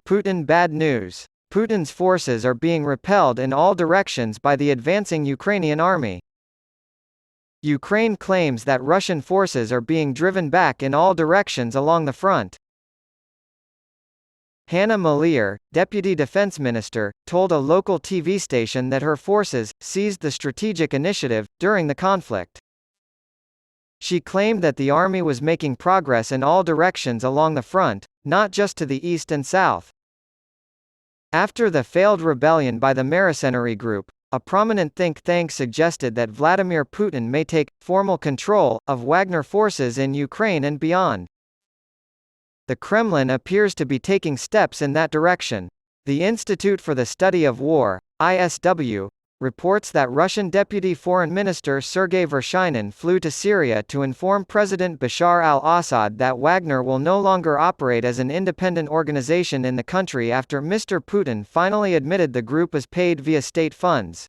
Putin Bad News. Putin's forces are being repelled in all directions by the advancing Ukrainian army. Ukraine claims that Russian forces are being driven back in all directions along the front. Hanna Maliar, deputy defense minister, told a local TV station that her forces seized the strategic initiative during the conflict. She claimed that the army was making progress in all directions along the front, not just to the east and south. After the failed rebellion by the mercenary group, a prominent think tank suggested that Vladimir Putin may take formal control of Wagner forces in Ukraine and beyond. The Kremlin appears to be taking steps in that direction. The Institute for the Study of War, ISW, reports that Russian Deputy Foreign Minister Sergei Vershinin flew to Syria to inform President Bashar al-Assad that Wagner will no longer operate as an independent organization in the country after Mr. Putin finally admitted the group is paid via state funds.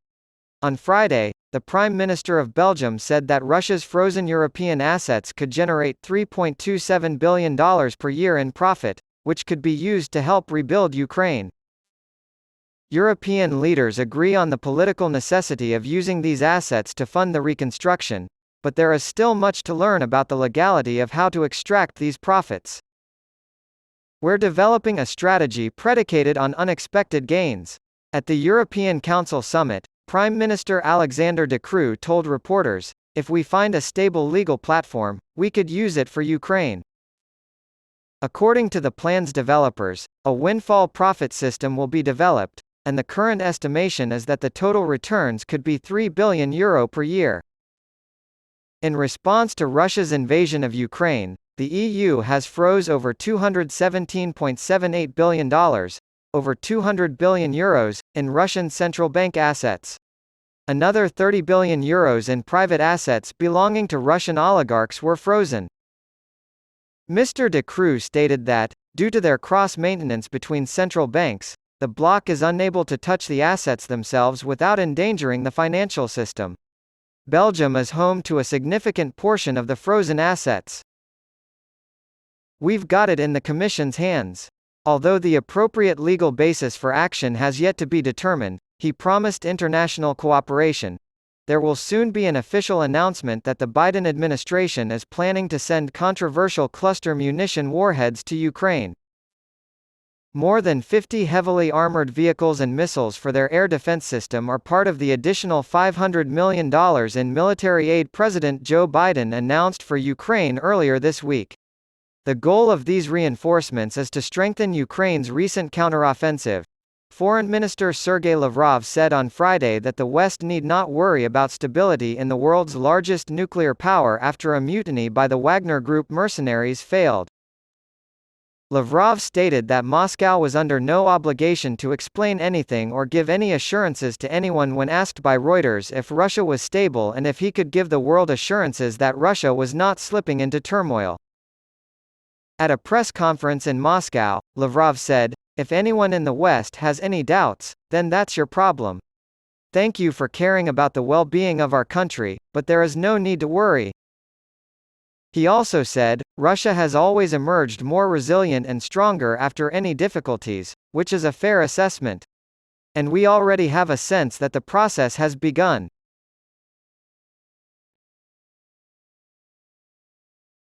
On Friday, the Prime Minister of Belgium said that Russia's frozen European assets could generate $3.27 billion per year in profit, which could be used to help rebuild Ukraine. European leaders agree on the political necessity of using these assets to fund the reconstruction, but there is still much to learn about the legality of how to extract these profits. We're developing a strategy predicated on unexpected gains. At the European Council summit, Prime Minister Alexander De Croo told reporters, "If we find a stable legal platform, we could use it for Ukraine." According to the plan's developers, a windfall profit system will be developed, and the current estimation is that the total returns could be €3 billion per year. In response to Russia's invasion of Ukraine, the EU has froze over $217.78 billion, over €200 billion, in Russian central bank assets. Another €30 billion in private assets belonging to Russian oligarchs were frozen. Mr. De Croo stated that, due to their cross-maintenance between central banks, the bloc is unable to touch the assets themselves without endangering the financial system. Belgium is home to a significant portion of the frozen assets. "We've got it in the Commission's hands. Although the appropriate legal basis for action has yet to be determined," he promised international cooperation. There will soon be an official announcement that the Biden administration is planning to send controversial cluster munition warheads to Ukraine. More than 50 heavily armored vehicles and missiles for their air defense system are part of the additional $500 million in military aid President Joe Biden announced for Ukraine earlier this week. The goal of these reinforcements is to strengthen Ukraine's recent counteroffensive. Foreign Minister Sergei Lavrov said on Friday that the West need not worry about stability in the world's largest nuclear power after a mutiny by the Wagner Group mercenaries failed. Lavrov stated that Moscow was under no obligation to explain anything or give any assurances to anyone when asked by Reuters if Russia was stable and if he could give the world assurances that Russia was not slipping into turmoil. At a press conference in Moscow, Lavrov said, "If anyone in the West has any doubts, then that's your problem. Thank you for caring about the well-being of our country, but there is no need to worry." He also said, "Russia has always emerged more resilient and stronger after any difficulties, which is a fair assessment. And we already have a sense that the process has begun."